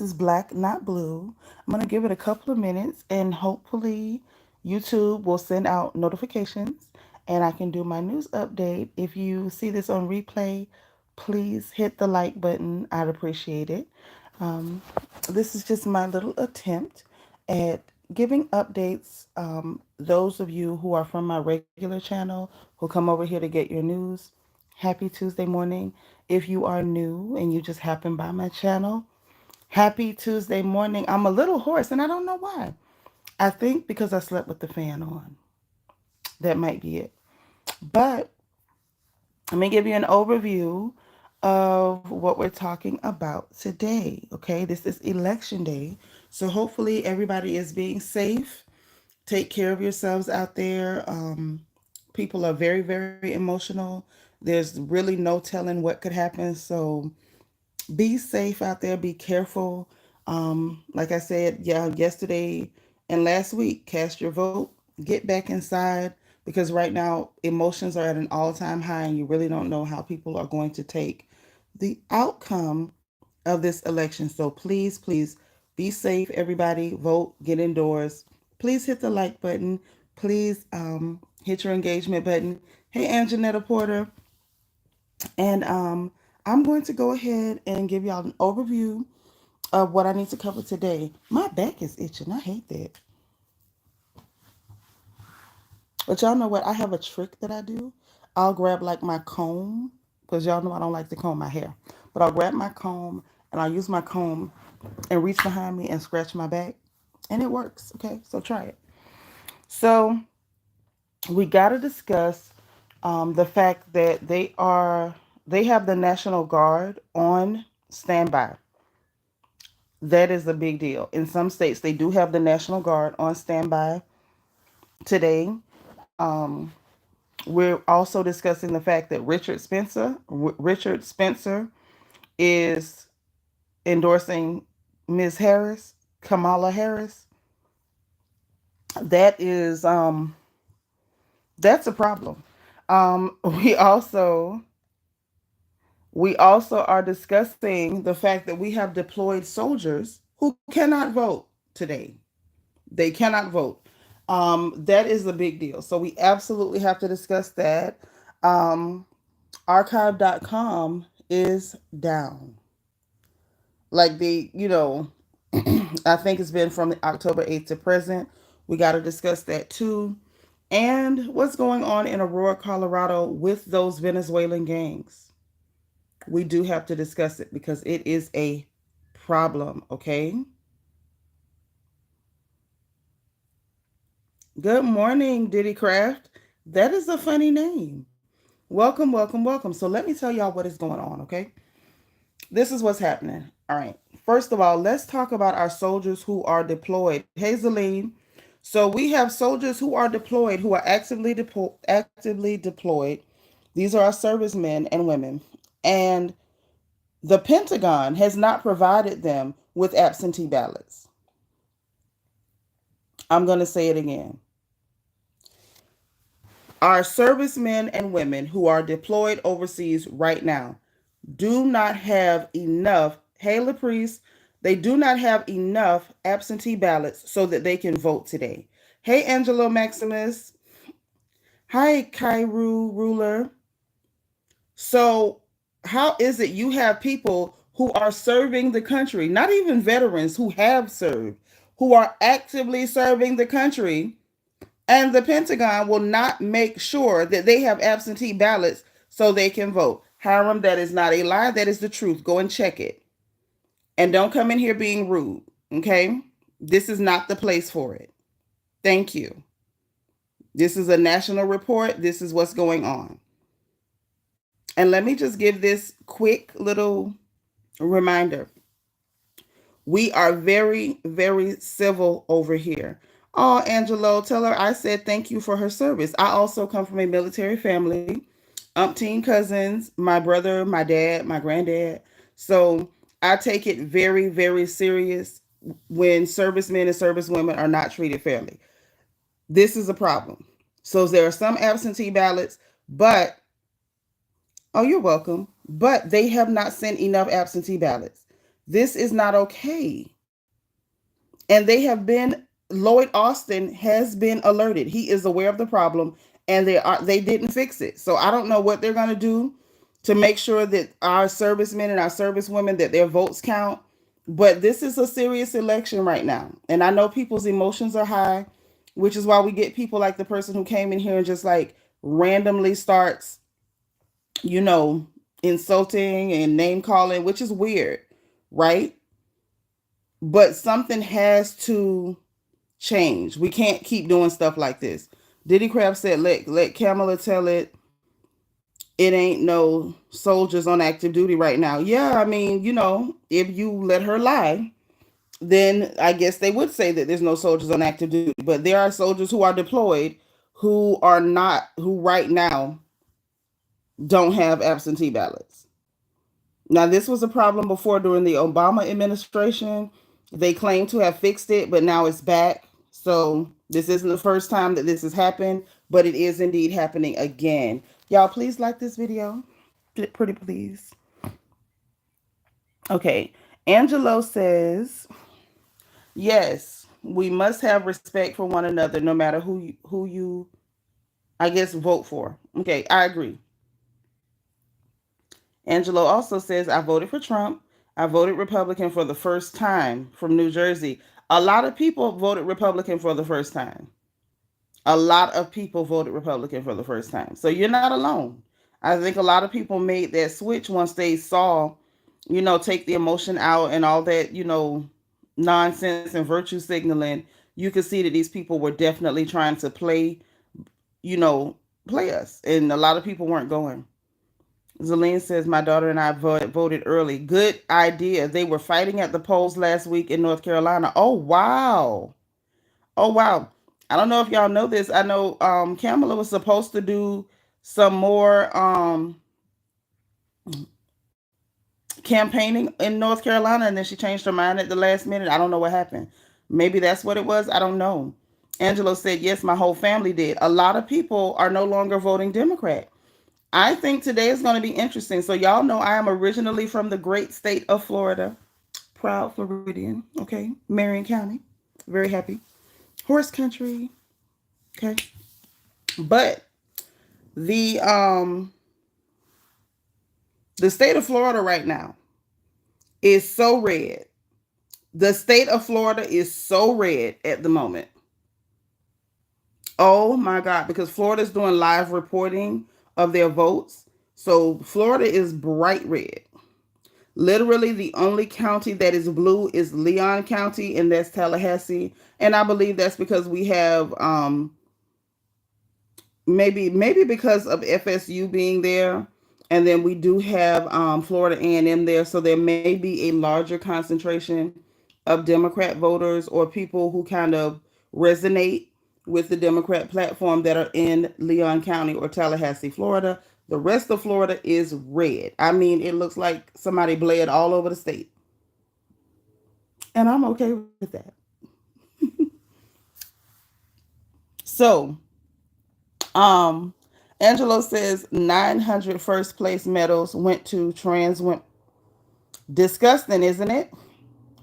is Black, Not Blue. I'm going to give it a couple of minutes and hopefully YouTube will send out notifications and I can do my news update. If you see this on replay, please hit the like button. I'd appreciate it. Um, this is just my little attempt at giving updates. Those of you who are from my regular channel who come over here to get your news, happy Tuesday morning. If you are new and you just happen by my channel, happy Tuesday morning. I'm a little hoarse and I don't know why. I think because I slept with the fan on. That might be it. But let me give you an overview of what we're talking about today. Okay, this is election day. So hopefully everybody is being safe. Take care of yourselves out there. People are very, very emotional. There's really no telling what could happen. So be safe out there. Be careful. Like I said, yeah, yesterday and last week, cast your vote. Get back inside because right now emotions are at an all-time high, and you really don't know how people are going to take the outcome of this election. So please, please be safe, everybody. Vote. Get indoors. Please hit the like button. Please hit your engagement button. Hey, Anjanetta Porter. And I'm going to go ahead and give y'all an overview of what I need to cover today. My back is itching. I hate that. But y'all know what? I have a trick that I do. I'll grab like my comb, because y'all know I don't like to comb my hair. But I'll grab my comb and I'll use my comb and reach behind me and scratch my back. And it works. Okay, so try it. So we got to discuss the fact that they have the National Guard on standby. That is a big deal. In some states, they do have the National Guard on standby today. We're also discussing the fact that Richard Spencer is endorsing Ms. Harris, Kamala Harris. That is that's a problem. Um, we also we also are discussing the fact that we have deployed soldiers who cannot vote today. They cannot vote. That is a big deal. So we absolutely have to discuss that. Um, archive.com is down. Like I think it's been from October 8th to present. We got to discuss that too. And what's going on in Aurora, Colorado with those Venezuelan gangs. We do have to discuss it because it is a problem, okay? Good morning, Diddy Craft. That is a funny name. Welcome, welcome, welcome. So let me tell y'all what is going on, okay? This is what's happening. All right. First of all, let's talk about our soldiers who are deployed. Hey, Zaleen. So we have soldiers who are deployed, who are actively deployed. These are our servicemen and women. And the Pentagon has not provided them with absentee ballots. I'm going to say it again. Our servicemen and women who are deployed overseas right now do not have enough. Hey, LaPriest, they do not have enough absentee ballots so that they can vote today. Hey, Angelo Maximus. Hi, Kairu Ruler. So, how is it you have people who are serving the country, not even veterans who have served, who are actively serving the country, and the Pentagon will not make sure that they have absentee ballots so they can vote? Hiram, that is not a lie. That is the truth. Go and check it. And don't come in here being rude, okay? This is not the place for it. Thank you. This is a national report. This is what's going on. And let me just give this quick little reminder. We are very, very civil over here. Oh, Angelo, tell her I said thank you for her service. I also come from a military family, umpteen cousins, my brother, my dad, my granddad. So I take it very, very serious when servicemen and servicewomen are not treated fairly. This is a problem. So there are some absentee ballots, but oh, you're welcome. But they have not sent enough absentee ballots. This is not okay. And they have been, Lloyd Austin has been alerted. He is aware of the problem, and they didn't fix it. So I don't know what they're going to do to make sure that our servicemen and our servicewomen, that their votes count. But this is a serious election right now. And I know people's emotions are high, which is why we get people like the person who came in here and just like randomly starts, you know, insulting and name calling, which is weird, right? But something has to change. We can't keep doing stuff like this. Diddy Crab said, let Kamala tell it. It ain't no soldiers on active duty right now. Yeah, I mean, if you let her lie, then I guess they would say that there's no soldiers on active duty. But there are soldiers who are deployed who are not, who right now don't have absentee ballots. Now, this was a problem before during the Obama administration. They claim to have fixed it, but now it's back. So this isn't the first time that this has happened, but it is indeed happening again. Y'all, please like this video. Pretty please. Okay. Angelo says, yes, we must have respect for one another no matter who you, I guess, vote for. Okay, I agree. Angelo also says, I voted for Trump. I voted Republican for the first time from New Jersey. A lot of people voted Republican for the first time. A lot of people voted Republican for the first time. So you're not alone. I think a lot of people made that switch once they saw, take the emotion out and all that, nonsense and virtue signaling. You could see that these people were definitely trying to play us. And a lot of people weren't going. Zelene says, my daughter and I voted early. Good idea. They were fighting at the polls last week in North Carolina. Oh, wow. Oh, wow. I don't know if y'all know this. I know Kamala was supposed to do some more campaigning in North Carolina, and then she changed her mind at the last minute. I don't know what happened. Maybe that's what it was. I don't know. Angelo said, yes, my whole family did. A lot of people are no longer voting Democrat. I think today is going to be interesting. So y'all know I am originally from the great state of Florida. Proud Floridian. Okay. Marion County. Very happy. Horse country. Okay. But the state of Florida right now is so red. The state of Florida is so red at the moment. Oh my God, because Florida's doing live reporting of their votes. So Florida is bright red. Literally, the only county that is blue is Leon County, and that's Tallahassee. And I believe that's because we have maybe because of FSU being there, and then we do have Florida A&M there, so there may be a larger concentration of Democrat voters or people who kind of resonate with the Democrat platform that are in Leon County or Tallahassee, Florida. The rest of Florida is red. I mean, it looks like somebody bled all over the state. And I'm okay with that. So, Angelo says 900 first place medals went to trans women. Disgusting, isn't it?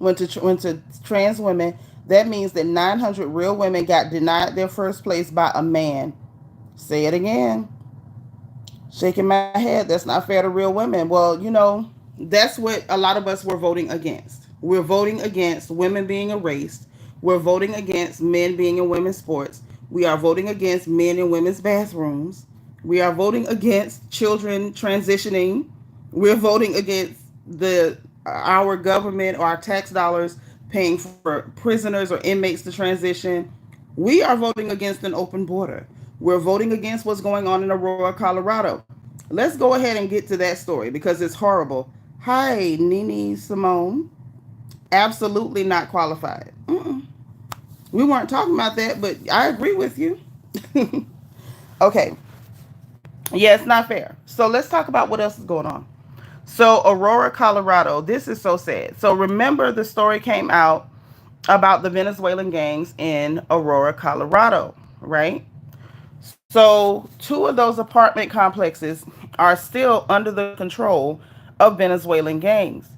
Went to trans women. That means that 900 real women got denied their first place by a man. Say it again. Shaking my head. That's not fair to real women. Well, that's what a lot of us were voting against. We're voting against women being erased. We're voting against men being in women's sports. We are voting against men in women's bathrooms. We are voting against children transitioning. We're voting against our government or our tax dollars paying for prisoners or inmates to transition. We are voting against an open border. We're voting against what's going on in Aurora, Colorado. Let's go ahead and get to that story because it's horrible. Hi, Nene Simone. Absolutely not qualified. We weren't talking about that, but I agree with you. Okay. Yeah, it's not fair. So let's talk about what else is going on. So Aurora, Colorado. This is so sad. So remember the story came out about the Venezuelan gangs in Aurora, Colorado, right? So two of those apartment complexes are still under the control of Venezuelan gangs.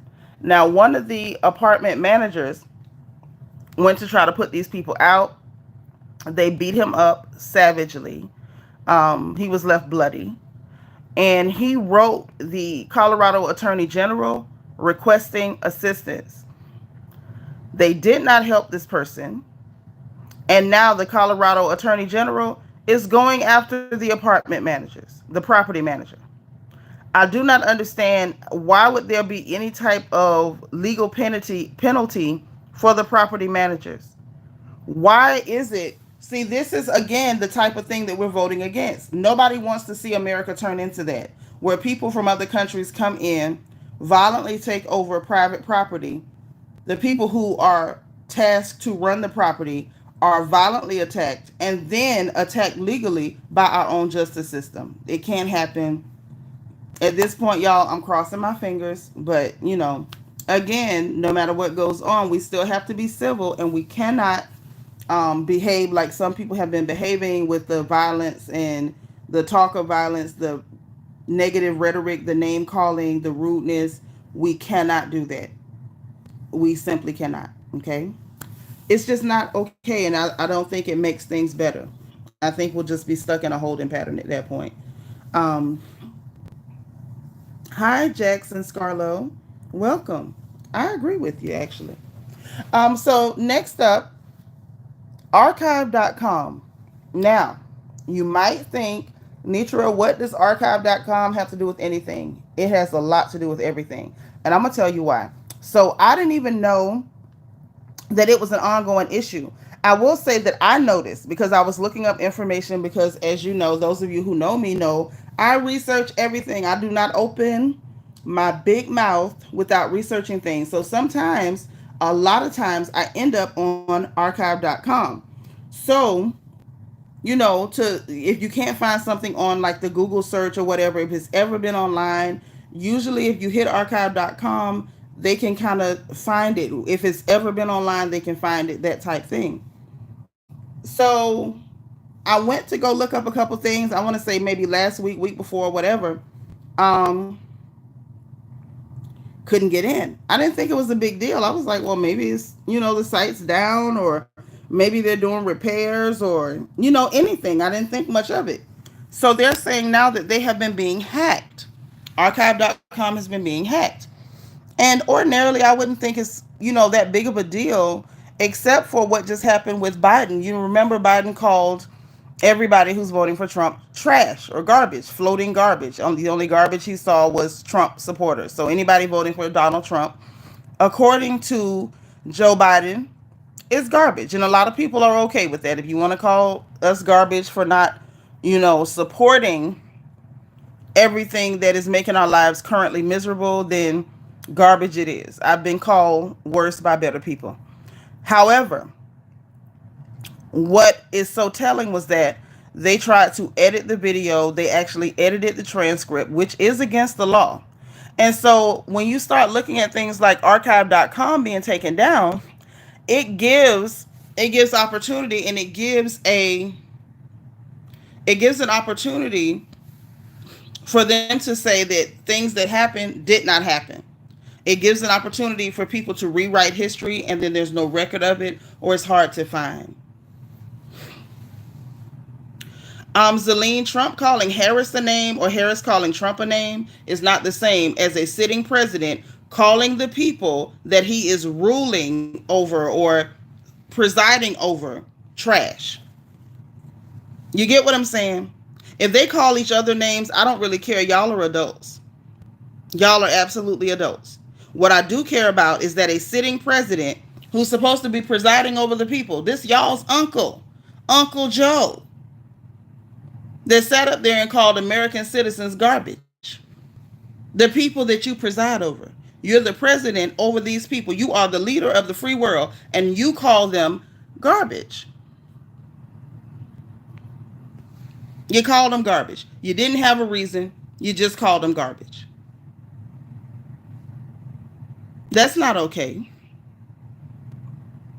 Now, one of the apartment managers went to try to put these people out. They beat him up savagely. He was left bloody. And he wrote the Colorado Attorney General requesting assistance. They did not help this person. And now the Colorado Attorney General is going after the apartment managers, the property manager. I do not understand why would there be any type of legal penalty for the property managers. Why is it? See, this is again the type of thing that we're voting against. Nobody wants to see America turn into that, where people from other countries come in, violently take over private property. The people who are tasked to run the property are violently attacked and then attacked legally by our own justice system. It can't happen. At this point, y'all, I'm crossing my fingers, but again, no matter what goes on, we still have to be civil, and we cannot behave like some people have been behaving with the violence and the talk of violence, the negative rhetoric, the name calling, the rudeness. We cannot do that. We simply cannot. Okay. It's just not okay. And I don't think it makes things better. I think we'll just be stuck in a holding pattern at that point. Um, Hi, Jackson Scarlow. Welcome. I agree with you, actually. So next up, archive.com. Now, you might think, Nitra, what does archive.com have to do with anything? It has a lot to do with everything. And I'm going to tell you why. So I didn't even know that it was an ongoing issue. I will say that I noticed because I was looking up information because, as you know, those of you who know me know, I research everything. I do not open my big mouth without researching things. So sometimes, a lot of times, I end up on archive.com. So, to if you can't find something on like the Google search or whatever, if it's ever been online, usually if you hit archive.com, they can kind of find it. If it's ever been online, they can find it, that type thing. So I went to go look up a couple things. I want to say maybe last week, week before, whatever. Um, couldn't get in. I didn't think it was a big deal. I was like, well, maybe it's, the site's down, or maybe they're doing repairs, or, anything. I didn't think much of it. So they're saying now that they have been being hacked. Archive.com has been being hacked. And ordinarily, I wouldn't think it's, that big of a deal, except for what just happened with Biden. You remember Biden called everybody who's voting for Trump trash or garbage, floating garbage. The only garbage he saw was Trump supporters. So anybody voting for Donald Trump, according to Joe Biden, is garbage. And a lot of people are okay with that. If you want to call us garbage for not, supporting everything that is making our lives currently miserable, then garbage it is. I've been called worse by better people. However, what is so telling was that they tried to edit the video. They actually edited the transcript, which is against the law. And so when you start looking at things like archive.com being taken down, it gives opportunity, and it gives an opportunity for them to say that things that happened did not happen. It gives an opportunity for people to rewrite history, and then there's no record of it, or it's hard to find. Zelene, Trump calling Harris a name or Harris calling Trump a name is not the same as a sitting president calling the people that he is ruling over or presiding over trash. You get what I'm saying? If they call each other names, I don't really care. Y'all are adults. Y'all are absolutely adults. What I do care about is that a sitting president who's supposed to be presiding over the people, this y'all's uncle, Uncle Joe, that sat up there and called American citizens garbage. The people that you preside over. You're the president over these people. You are the leader of the free world, and you call them garbage. You called them garbage. You didn't have a reason. You just called them garbage. That's not okay.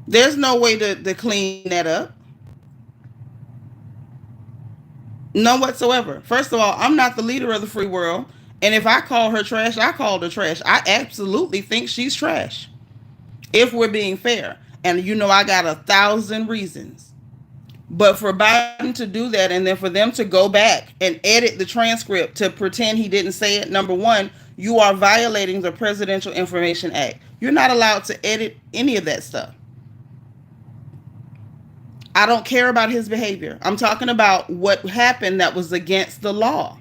There's no way to clean that up. None whatsoever. First of all, I'm not the leader of the free world, And if I call her trash, I call her trash. I absolutely think she's trash, if we're being fair. And I got 1,000 reasons. But for Biden to do that and then for them to go back and edit the transcript to pretend he didn't say it, number one, you are violating the Presidential Information Act. You're not allowed to edit any of that stuff. I don't care about his behavior. I'm talking about what happened that was against the law.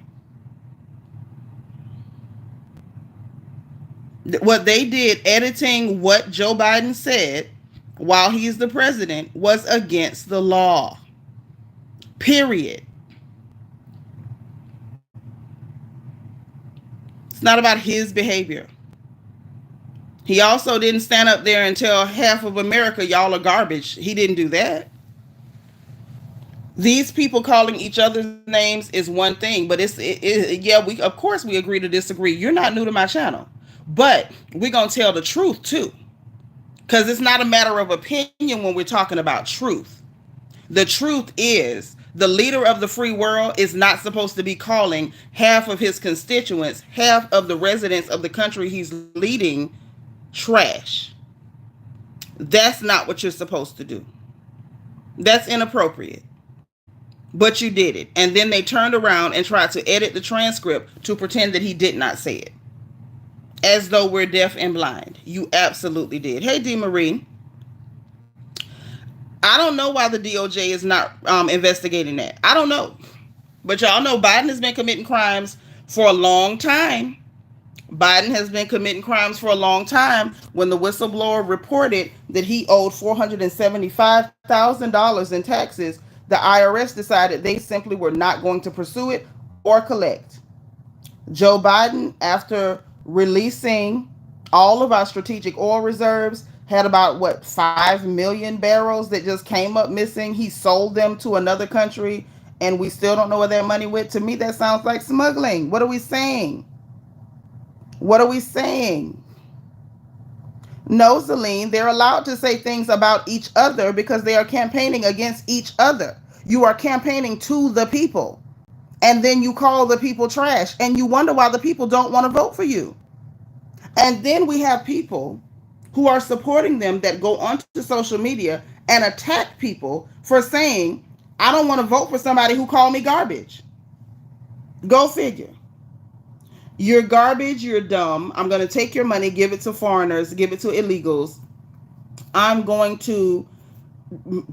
What they did, editing what Joe Biden said while he's the president, was against the law. Period. It's not about his behavior. He also didn't stand up there and tell half of America, y'all are garbage. He didn't do that. These people calling each other's names is one thing, but yeah, we of course we agree to disagree. You're not new to my channel, but we're gonna tell the truth too, because it's not a matter of opinion when we're talking about truth. The truth is, the leader of the free world is not supposed to be calling half of his constituents, half of the residents of the country he's leading, trash. That's not what you're supposed to do. That's inappropriate. But you did it. And then they turned around and tried to edit the transcript to pretend that he did not say it. As though we're deaf and blind. You absolutely did. Hey, D. Marie. I don't know why the DOJ is not investigating that. I don't know. But y'all know Biden has been committing crimes for a long time. Biden has been committing crimes for a long time. When the whistleblower reported that he owed $475,000 in taxes, the IRS decided they simply were not going to pursue it or collect. Joe Biden, after releasing all of our strategic oil reserves, had about 5 million barrels that just came up missing. He sold them to another country, and we still don't know where that money went. To me, that sounds like smuggling. What are we saying? What are we saying? No, Celine, they're allowed to say things about each other because they are campaigning against each other. You are campaigning to the people, and then you call the people trash, and you wonder why the people don't want to vote for you. And then we have people who are supporting them that go onto social media and attack people for saying, I don't want to vote for somebody who called me garbage. Go figure. You're garbage, you're dumb. I'm going to take your money, give it to foreigners, give it to illegals. I'm going to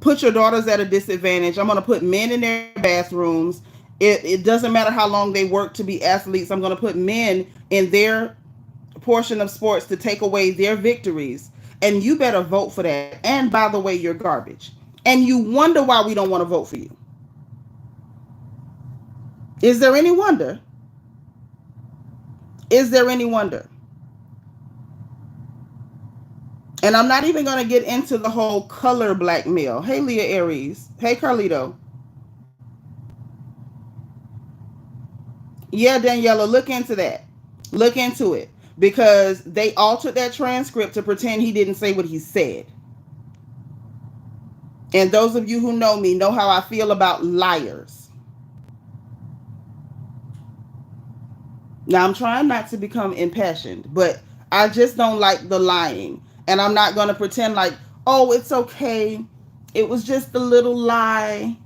put your daughters at a disadvantage. I'm going to put men in their bathrooms. It doesn't matter how long they work to be athletes. I'm going to put men in their portion of sports to take away their victories. And you better vote for that. And by the way, you're garbage. And you wonder why we don't want to vote for you. Is there any wonder? Is there any wonder? And I'm not even going to get into the whole color blackmail. Hey, Leah Aries. Hey, Carlito. Yeah, Daniela, look into that. Look into it. Because they altered that transcript to pretend he didn't say what he said. And those of you who know me know how I feel about liars. Now, I'm trying not to become impassioned, but I just don't like the lying. And I'm not going to pretend like, oh, it's okay. It was just a little lie.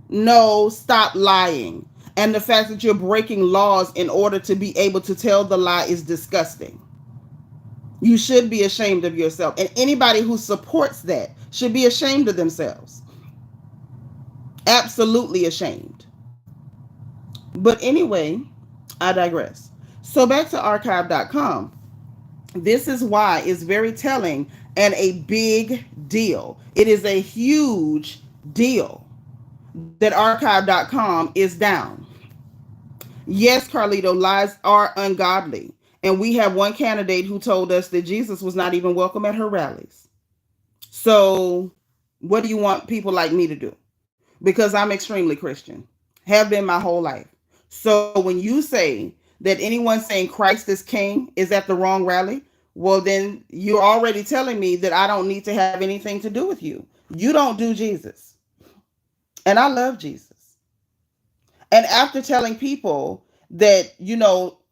No, stop lying. And the fact that you're breaking laws in order to be able to tell the lie is disgusting. You should be ashamed of yourself. And anybody who supports that should be ashamed of themselves. Absolutely ashamed. But anyway, I digress. So back to archive.com. This is why it's very telling and a big deal. It is a huge deal that archive.com is down. Yes, Carlito, lies are ungodly. And we have one candidate who told us that Jesus was not even welcome at her rallies. So what do you want people like me to do? Because I'm extremely Christian, have been my whole life. So when you say that anyone saying Christ is king is at the wrong rally, well, then you're already telling me that I don't need to have anything to do with you. You don't do Jesus. And I love Jesus. And after telling people that,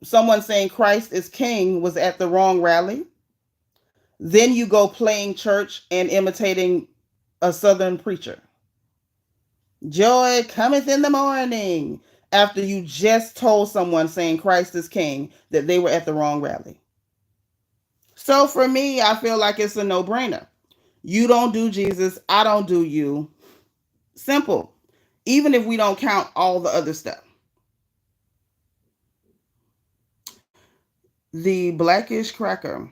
someone saying Christ is king was at the wrong rally, then you go playing church and imitating a southern preacher. Joy cometh in the morning, after you just told someone saying Christ is king that they were at the wrong rally. So for me, I feel like it's a no brainer. You don't do Jesus, I don't do you. Simple. Even if we don't count all the other stuff. The blackish cracker.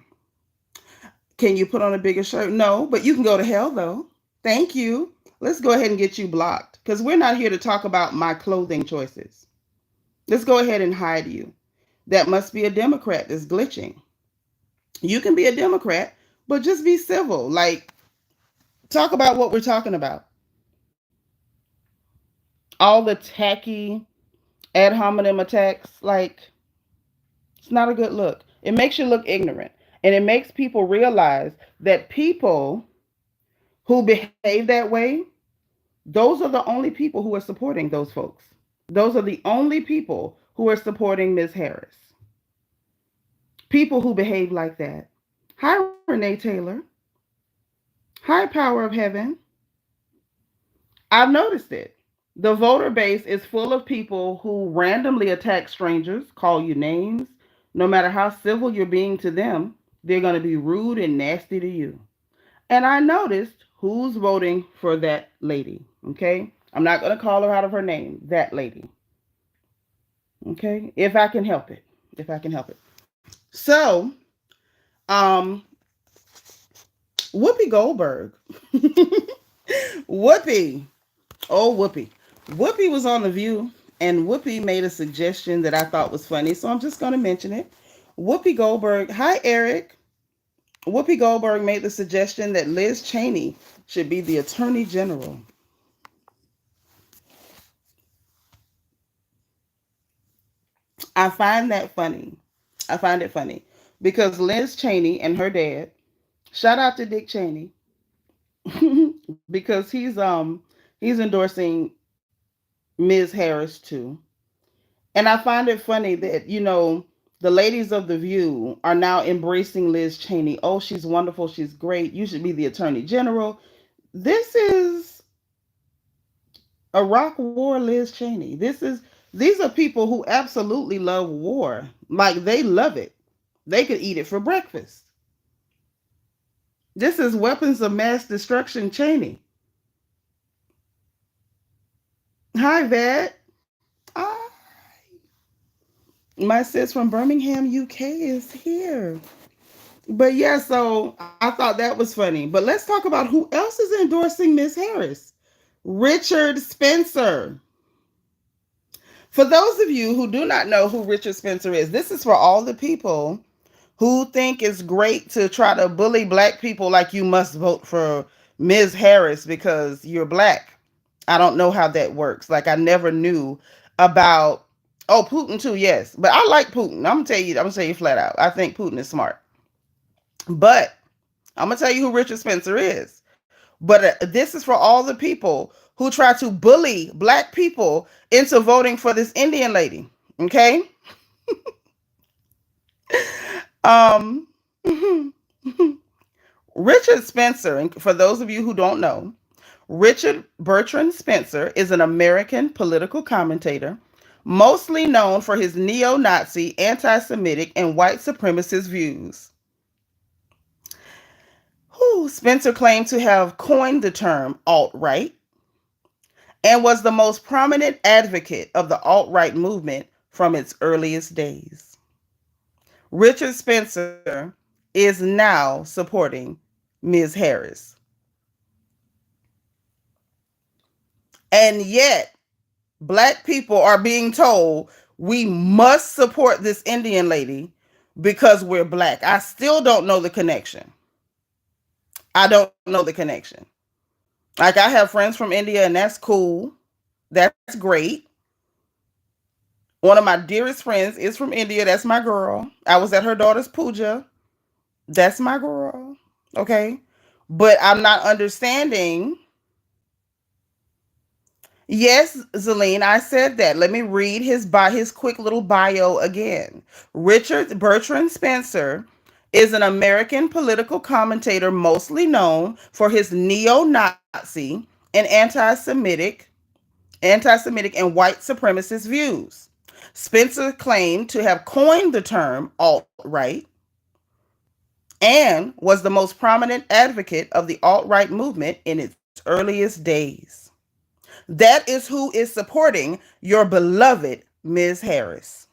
Can you put on a bigger shirt? No, but you can go to hell though. Thank you. Let's go ahead and get you blocked because we're not here to talk about my clothing choices. Let's go ahead and hide you. That must be a Democrat that's glitching. You can be a Democrat, but just be civil. Like, talk about what we're talking about. All the tacky ad hominem attacks, like, it's not a good look. It makes you look ignorant. And it makes people realize that people who behave that way, those are the only people who are supporting those folks. Those are the only people who are supporting Ms. Harris. People who behave like that. Hi, Renee Taylor. Hi, Power of Heaven. I've noticed it. The voter base is full of people who randomly attack strangers, call you names. No matter how civil you're being to them, they're going to be rude and nasty to you. And I noticed who's voting for that lady. Okay. I'm not going to call her out of her name. That lady. Okay. If I can help it. If I can help it. So, um, Whoopi Goldberg. Whoopi. Oh, Whoopi. Whoopi was on The View, and Whoopi made a suggestion that I thought was funny, so I'm just going to mention it. Whoopi Goldberg. Hi, Eric. Whoopi Goldberg made the suggestion that Liz Cheney should be the Attorney General. I find that funny. I find it funny because Liz Cheney and her dad, shout out to Dick Cheney, because he's endorsing Ms. Harris too. And I find it funny that, the ladies of The View are now embracing Liz Cheney. Oh, she's wonderful. She's great. You should be the Attorney General. This is Iraq War Liz Cheney. These are people who absolutely love war. Like, they love it. They could eat it for breakfast. This is weapons of mass destruction Cheney. Hi, Vet. Ah, my sis from Birmingham, UK is here. But yeah, so I thought that was funny. But let's talk about who else is endorsing Miss Harris. Richard Spencer. For those of you who do not know who Richard Spencer is, this is for all the people who think it's great to try to bully black people like you must vote for Ms. Harris because you're black. I don't know how that works. Like, I never knew about, oh, Putin too, yes. But I like Putin. I'm gonna tell you flat out. I think Putin is smart. But I'm gonna tell you who Richard Spencer is. But this is for all the people who try to bully black people into voting for this Indian lady. Okay? Um Richard Spencer, and for those of you who don't know, Richard Bertrand Spencer is an American political commentator, mostly known for his neo-Nazi, anti-Semitic, and white supremacist views. Spencer claimed to have coined the term alt-right and was the most prominent advocate of the alt-right movement from its earliest days. Richard Spencer is now supporting Ms. Harris. And yet, black people are being told we must support this Indian lady because we're black. I still don't know the connection. I don't know the connection. Like, I have friends from India, and that's cool. That's great. One of my dearest friends is from India. That's my girl. I was at her daughter's puja. That's my girl. Okay. But I'm not understanding Yes, Zeline, I said that. Let me read his quick little bio again. Richard Bertrand Spencer is an American political commentator mostly known for his neo-Nazi and anti-Semitic and white supremacist views. Spencer claimed to have coined the term alt-right and was the most prominent advocate of the alt-right movement in its earliest days. That is who is supporting your beloved Ms. Harris.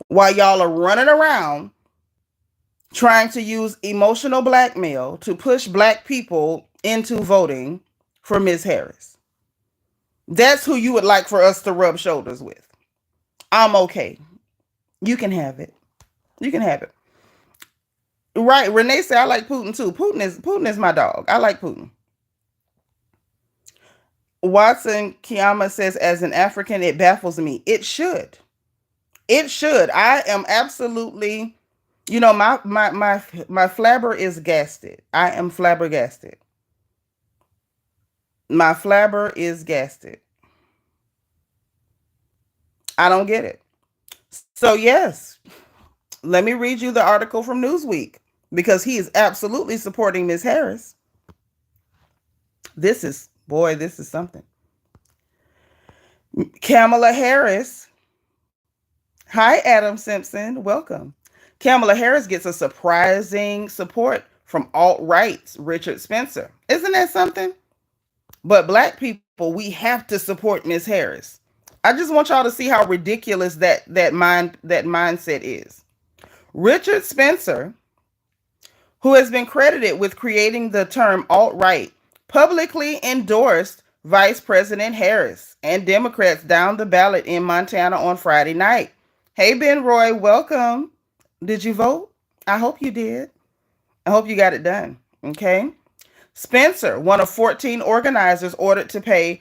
While y'all are running around trying to use emotional blackmail to push black people into voting for Ms. Harris. That's who you would like for us to rub shoulders with. I'm okay. You can have it. You can have it. Right. Renee said I like Putin too. Putin is my dog. I like Putin. Watson Kiyama says, as an African, it baffles me. It should. It should. I am absolutely, my flabber is gasted. I am flabbergasted. My flabber is gasted. I don't get it. So yes, let me read you the article from Newsweek because he is absolutely supporting Ms. Harris. This is something. Kamala Harris. Hi, Adam Simpson. Welcome. Kamala Harris gets a surprising support from alt-right's Richard Spencer. Isn't that something? But black people, we have to support Ms. Harris. I just want y'all to see how ridiculous that mindset is. Richard Spencer, who has been credited with creating the term alt-right, publicly endorsed Vice President Harris and Democrats down the ballot in Montana on Friday night. Hey, Ben Roy, welcome. Did you vote? I hope you did. I hope you got it done. Okay. Spencer, one of 14 organizers ordered to pay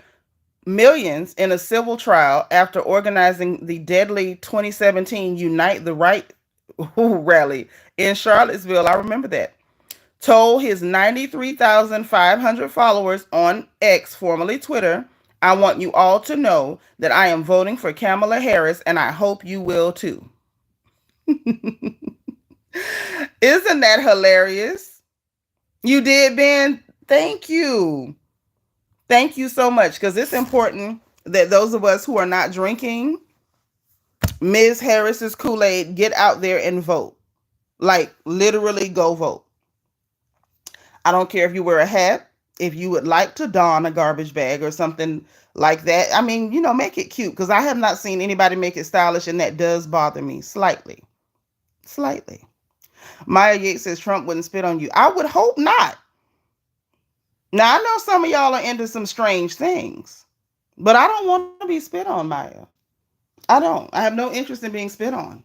millions in a civil trial after organizing the deadly 2017 Unite the Right rally in Charlottesville. I remember that. Told his 93,500 followers on X, formerly Twitter, I want you all to know that I am voting for Kamala Harris and I hope you will too. Isn't that hilarious? You did, Ben? Thank you. Thank you so much because it's important that those of us who are not drinking Ms. Harris's Kool-Aid get out there and vote. Like, literally go vote. I don't care if you wear a hat, if you would like to don a garbage bag or something like that. I mean, make it cute because I have not seen anybody make it stylish and that does bother me slightly. Slightly. Maya Yates says Trump wouldn't spit on you. I would hope not. Now, I know some of y'all are into some strange things, but I don't want to be spit on, Maya. I don't. I have no interest in being spit on.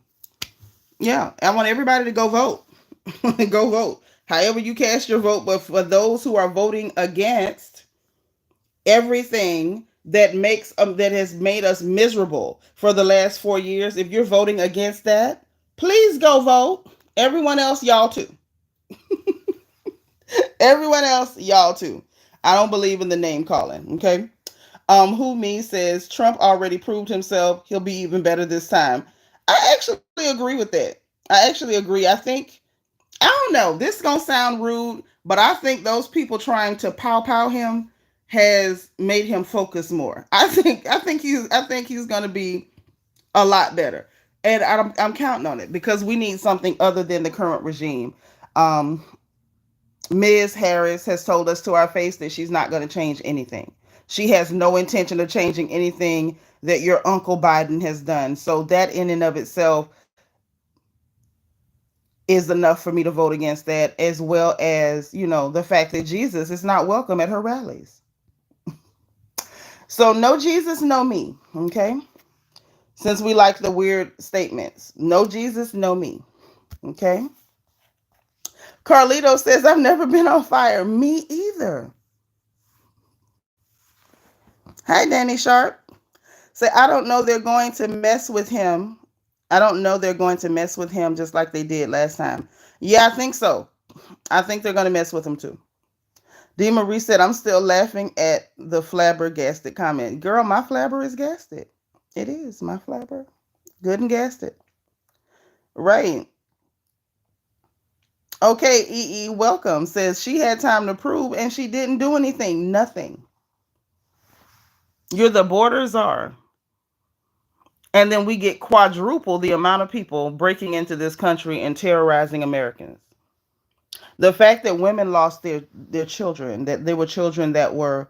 Yeah, I want everybody to go vote. Go vote. However you cast your vote, but for those who are voting against everything that has made us miserable for the last 4 years, if you're voting against that, please go vote. Everyone else, y'all too. Everyone else, y'all too. I don't believe in the name calling. Okay. Who me says Trump already proved himself. He'll be even better this time. I actually agree with that. I actually agree. I don't know. This is gonna sound rude, but I think those people trying to pow him has made him focus more. I think he's gonna be a lot better, and I'm counting on it because we need something other than the current regime. Um, Ms. Harris has told us to our face that she's not going to change anything. She has no intention of changing anything that your Uncle Biden has done. So that in and of itself is enough for me to vote against that, as well as, the fact that Jesus is not welcome at her rallies. So no Jesus, no me. Okay. Since we like the weird statements, no Jesus, no me. Okay. Carlito says, I've never been on fire. Me either. Hi, Danny Sharp. Say, I don't know they're going to mess with him. I don't know they're going to mess with him just like they did last time. Yeah, I think so. I think they're going to mess with him too. D. Marie said, I'm still laughing at the flabbergasted comment. Girl, my flabber is gasted. It is my flabber. Good and gasted. Right. Okay, EE, welcome. Says she had time to prove and she didn't do anything. Nothing. You're the border czar. And then we get quadruple the amount of people breaking into this country and terrorizing Americans. The fact that women lost their children, that there were children that were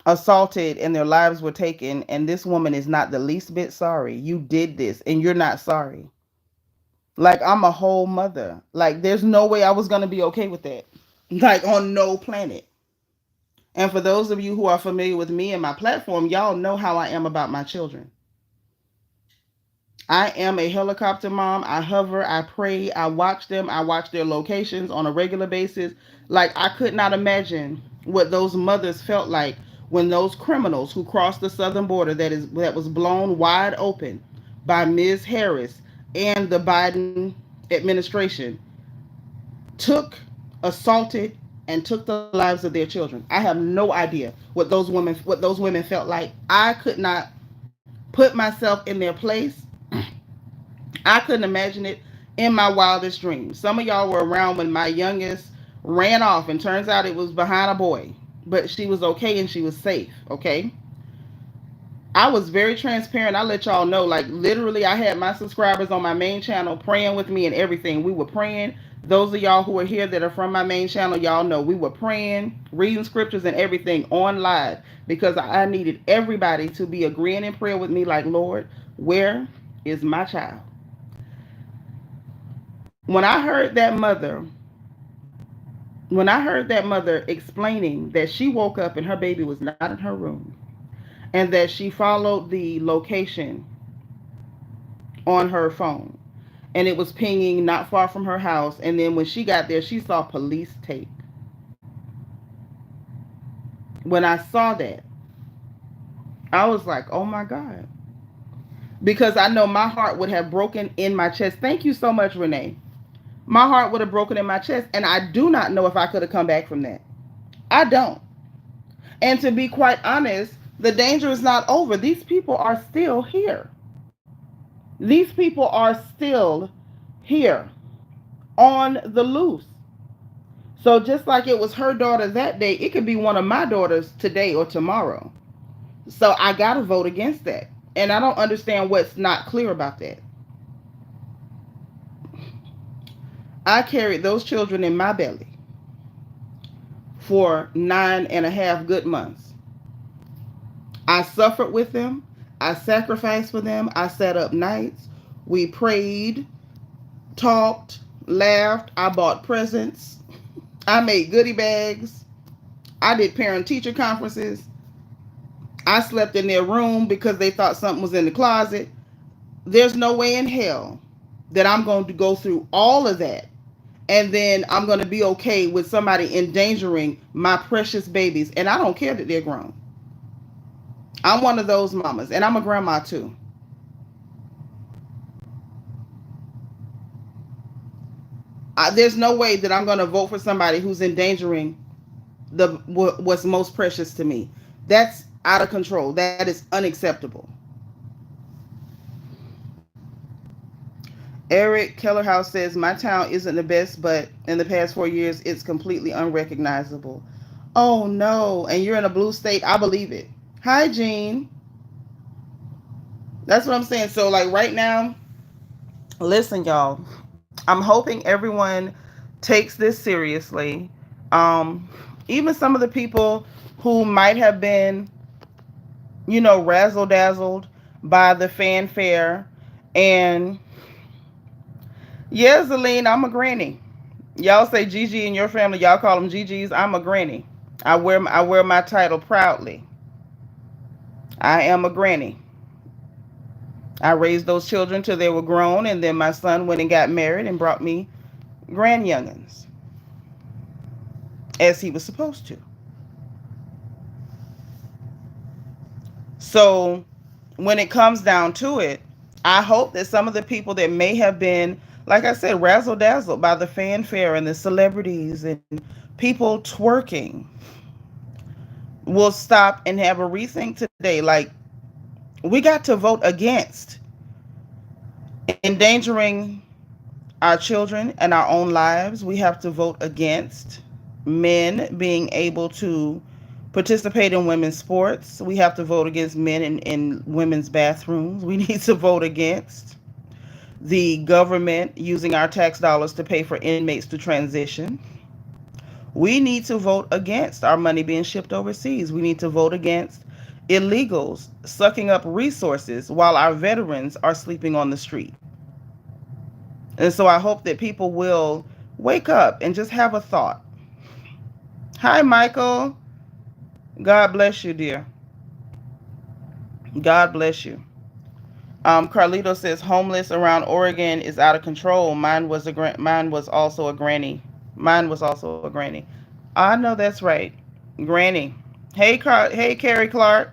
assaulted and their lives were taken, and this woman is not the least bit sorry. You did this and you're not sorry. Like, I'm a whole mother. Like, there's no way I was going to be okay with that. Like, on no planet. And for those of you who are familiar with me and my platform, y'all know how I am about my children. I am a helicopter mom. I hover, I pray, I watch them, I watch their locations on a regular basis. Like, I could not imagine what those mothers felt like when those criminals who crossed the southern border that was blown wide open by Ms. Harris and the Biden administration took, assaulted, and took the lives of their children. I have no idea what those women felt like. I could not put myself in their place. I couldn't imagine it in my wildest dreams. Some of y'all were around when my youngest ran off, and turns out it was behind a boy. But she was okay and she was safe, okay? I was very transparent. I let y'all know, like, literally, I had my subscribers on my main channel praying with me and everything. We were praying. Those of y'all who are here that are from my main channel, y'all know we were praying, reading scriptures and everything on live, because I needed everybody to be agreeing in prayer with me, like, Lord, where is my child? When I heard that mother, when I heard that mother explaining that she woke up and her baby was not in her room, and that she followed the location on her phone, and it was pinging not far from her house, and then when she got there, she saw police tape. When I saw that, I was like, oh my God. Because I know my heart would have broken in my chest. Thank you so much, Renee. My heart would have broken in my chest, and I do not know if I could have come back from that. I don't. And to be quite honest, the danger is not over. These people are still here. These people are still here on the loose. So just like it was her daughter that day, it could be one of my daughters today or tomorrow. So I got to vote against that. And I don't understand what's not clear about that. I carried those children in my belly for 9.5 good months. I suffered with them. I sacrificed for them. I sat up nights. We prayed, talked, laughed. I bought presents. I made goodie bags. I did parent teacher conferences. I slept in their room because they thought something was in the closet. There's no way in hell that I'm going to go through all of that and then I'm going to be okay with somebody endangering my precious babies. And I don't care that they're grown. I'm one of those mamas, and I'm a grandma too. There's no way that I'm going to vote for somebody who's endangering what's most precious to me. That's out of control. That is unacceptable. Eric Kellerhouse says, my town isn't the best, but in the past 4 years, it's completely unrecognizable. Oh, no. And you're in a blue state. I believe it. Hi, Jean. That's what I'm saying. So, like, right now, listen, y'all. I'm hoping everyone takes this seriously. Um, Even some of the people who might have been, razzle dazzled by the fanfare. And yeah, Zelene, I'm a granny. Y'all say Gigi in your family. Y'all call them Gigi's. I'm a granny. I wear my title proudly. I am a granny. I raised those children till they were grown, and then my son went and got married and brought me grand youngins, as he was supposed to. So when it comes down to it, I hope that some of the people that may have been, like I said, razzle dazzled by the fanfare and the celebrities and people twerking will stop and have a rethink today. Like, we got to vote against endangering our children and our own lives. We have to vote against men being able to participate in women's sports. We have to vote against men in women's bathrooms. We need to vote against the government using our tax dollars to pay for inmates to transition. We need to vote against our money being shipped overseas. We need to vote against illegals sucking up resources while our veterans are sleeping on the street. And so I hope that people will wake up and just have a thought. Hi, Michael. God bless you, dear. God bless you. Carlito says homeless around Oregon is out of control. Mine was also a granny. Mine was also a granny. I know that's right, Granny. Hey, Carrie Clark.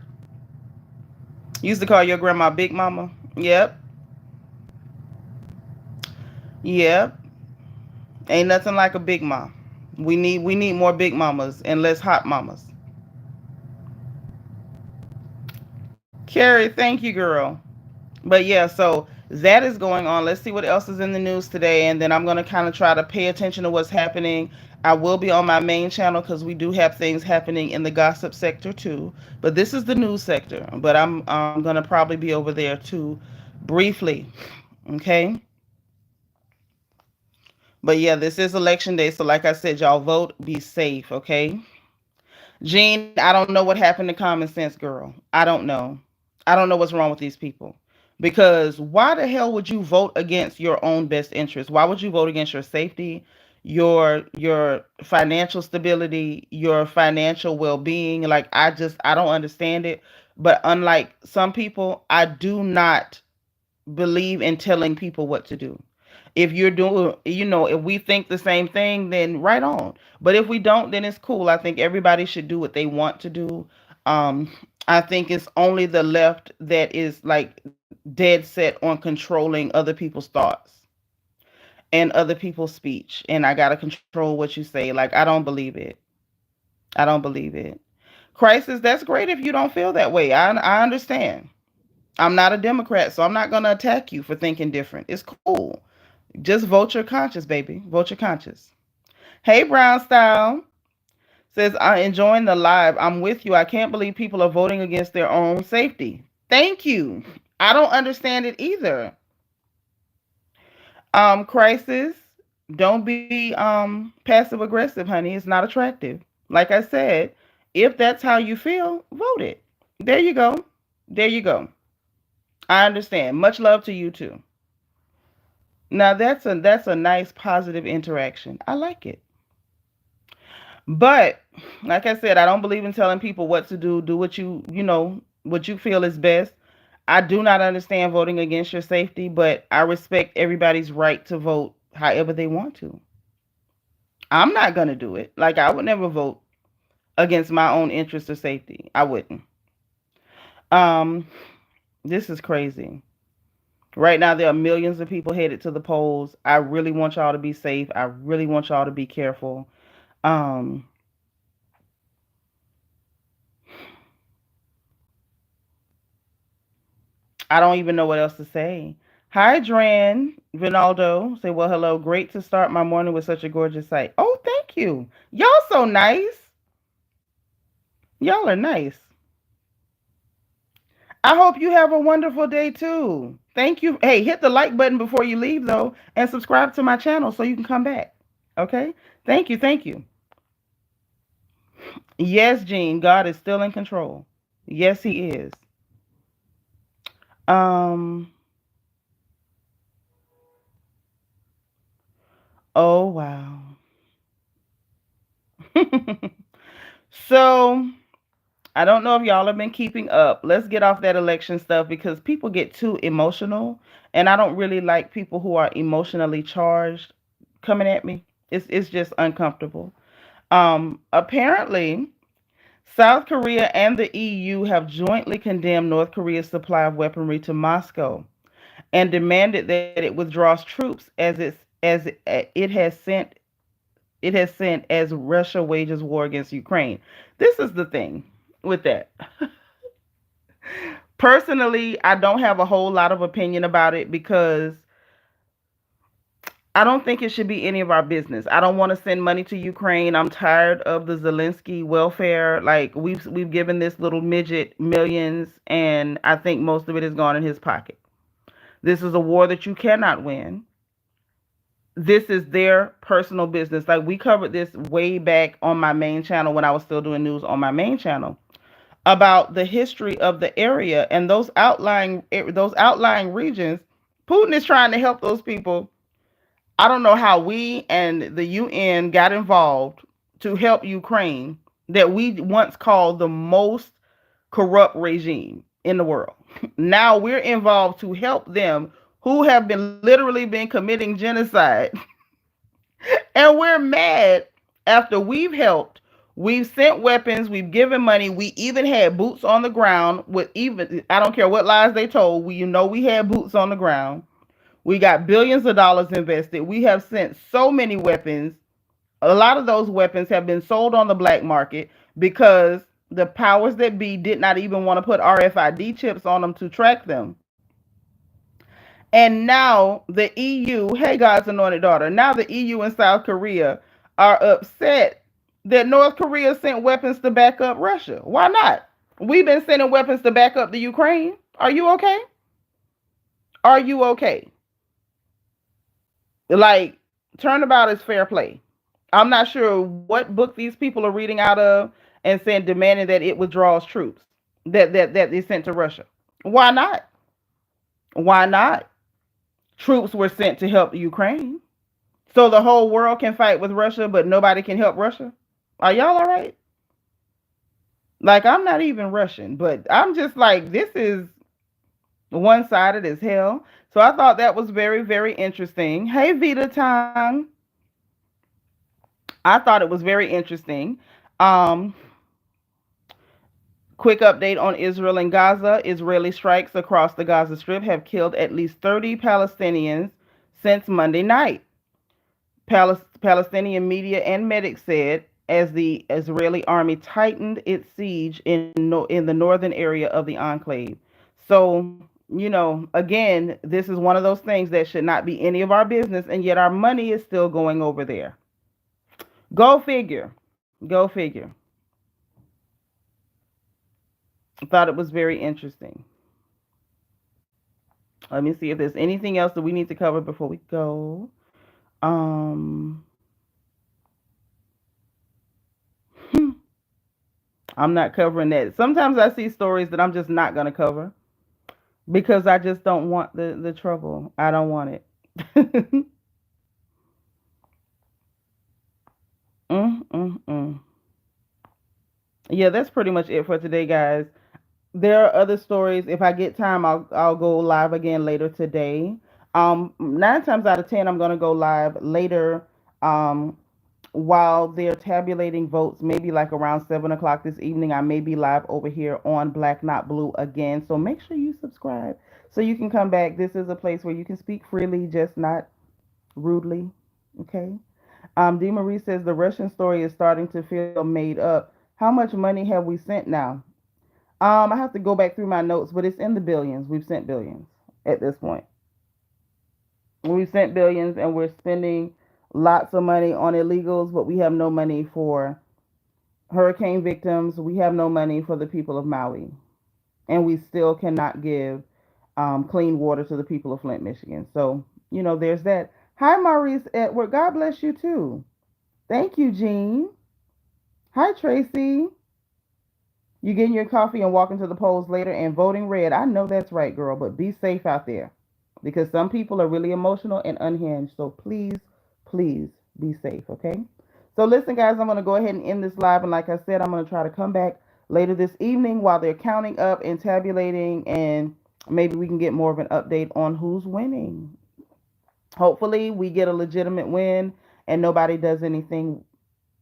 Used to call your grandma Big Mama. Yep, yep. Ain't nothing like a big mom. We need more big mamas and less hot mamas. Carrie, thank you, girl. But yeah, so that is going on. Let's see what else is in the news today, and then I'm gonna kind of try to pay attention to what's happening. I will be on my main channel because we do have things happening in the gossip sector too. But this is the news sector. But I'm gonna probably be over there too, briefly. Okay. But yeah, this is election day, so like I said, y'all vote, be safe. Okay. Jean, I don't know what happened to common sense, girl. I don't know. I don't know what's wrong with these people. Because why the hell would you vote against your own best interest? Why would you vote against your safety, your financial stability, your financial well-being? Like I don't understand it. But unlike some people, I do not believe in telling people what to do. If you're doing, if we think the same thing, then right on. But if we don't, then it's cool. I think everybody should do what they want to do. Um, I think it's only the left that is like dead set on controlling other people's thoughts and other people's speech. And I got to control what you say. Like, I don't believe it. I don't believe it. Crisis, that's great if you don't feel that way. I understand. I'm not a Democrat, so I'm not going to attack you for thinking different. It's cool. Just vote your conscience, baby. Vote your conscience. Hey, Brown Style says, I'm enjoying the live. I'm with you. I can't believe people are voting against their own safety. Thank you. I don't understand it either. Crisis, don't be passive aggressive, honey. It's not attractive. Like I said, if that's how you feel, vote it. There you go. There you go. I understand. Much love to you too. Now that's a nice positive interaction. I like it. But like I said, I don't believe in telling people what to do. Do what what you feel is best. I do not understand voting against your safety, but I respect everybody's right to vote however they want to. I'm not going to do it. Like, I would never vote against my own interest or safety. I wouldn't. Um, this is crazy. Right now, there are millions of people headed to the polls. I really want y'all to be safe. I really want y'all to be careful. Um, I don't even know what else to say. Hi, Dran. Ronaldo. Say, well, hello. Great to start my morning with such a gorgeous sight. Oh, thank you. Y'all so nice. Y'all are nice. I hope you have a wonderful day too. Thank you. Hey, hit the like button before you leave though, and subscribe to my channel so you can come back. Okay? Thank you. Thank you. Yes, Gene, God is still in control. Yes, he is. Um, oh wow. So, I don't know if y'all have been keeping up. Let's get off that election stuff because people get too emotional, and I don't really like people who are emotionally charged coming at me. It's just uncomfortable. Apparently, South Korea and the EU have jointly condemned North Korea's supply of weaponry to Moscow and demanded that it withdraws troops as it has sent it has sent as Russia wages war against Ukraine. This is the thing with that. Personally, I don't have a whole lot of opinion about it because I don't think it should be any of our business. I don't want to send money to Ukraine. I'm tired of the Zelensky welfare. Like we've given this little midget millions, and I think most of it has gone in his pocket. This is a war that you cannot win. This is their personal business. Like we covered this way back on my main channel when I was still doing news on my main channel about the history of the area and those outlying regions. Putin is trying to help those people. I don't know how we and the UN got involved to help Ukraine that we once called the most corrupt regime in the world. Now we're involved to help them who have been literally been committing genocide. And we're mad after we've helped. We've sent weapons, we've given money, we even had boots on the ground with even I don't care what lies they told, we had boots on the ground. We got billions of dollars invested. We have sent so many weapons. A lot of those weapons have been sold on the black market because the powers that be did not even want to put RFID chips on them to track them. And now the EU, hey, God's anointed daughter, now the EU and South Korea are upset that North Korea sent weapons to back up Russia. Why not? We've been sending weapons to back up the Ukraine. Are you okay? Are you okay? Like, turnabout is fair play. I'm not sure what book these people are reading out of and saying demanding that it withdraws troops that they sent to Russia. Why not? Why not? Troops were sent to help Ukraine. So the whole world can fight with Russia, but nobody can help Russia. Are y'all all right? Like, I'm not even Russian, but I'm just like, this is one sided as hell. So I thought that was very, very interesting. Hey, Vita Tang. I thought it was very interesting. Um, Quick update on Israel and Gaza. Israeli strikes across the Gaza Strip have killed at least 30 Palestinians since Monday night. Palestinian media and medics said as the Israeli army tightened its siege in the northern area of the enclave. So, again, this is one of those things that should not be any of our business, and yet our money is still going over there. Go figure. Go figure. I thought it was very interesting. Let me see if there's anything else that we need to cover before we go. Um, I'm not covering that. Sometimes I see stories that I'm just not going to cover because I just don't want the trouble. I don't want it. mm, mm, mm. Yeah, that's pretty much it for today, guys. There are other stories. If I get time, I'll go live again later today. 9 times out of 10, I'm gonna go live later. Um, while they're tabulating votes, maybe like around 7 o'clock this evening, I may be live over here on Black Not Blue again. So make sure you subscribe so you can come back. This is a place where you can speak freely, just not rudely. Okay. D. Marie says the Russian story is starting to feel made up. How much money have we sent now? I have to go back through my notes, but it's in the billions. We've sent billions at this point. We've sent billions and we're spending lots of money on illegals, but we have no money for hurricane victims. We have no money for the people of Maui. And we still cannot give clean water to the people of Flint, Michigan. So, there's that. Hi, Maurice Edward. God bless you too. Thank you, Jean. Hi, Tracy. You getting your coffee and walking to the polls later and voting red. I know that's right, girl, but be safe out there because some people are really emotional and unhinged. So please, please be safe, okay? So listen, guys, I'm going to go ahead and end this live. And like I said, I'm going to try to come back later this evening while they're counting up and tabulating, and maybe we can get more of an update on who's winning. Hopefully we get a legitimate win and nobody does anything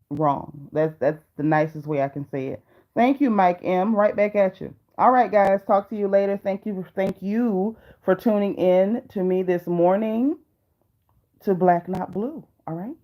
wrong. That's the nicest way I can say it. Thank you, Mike M. Right back at you. All right, guys. Talk to you later. Thank you for tuning in to me this morning to Black Not Blue. All right.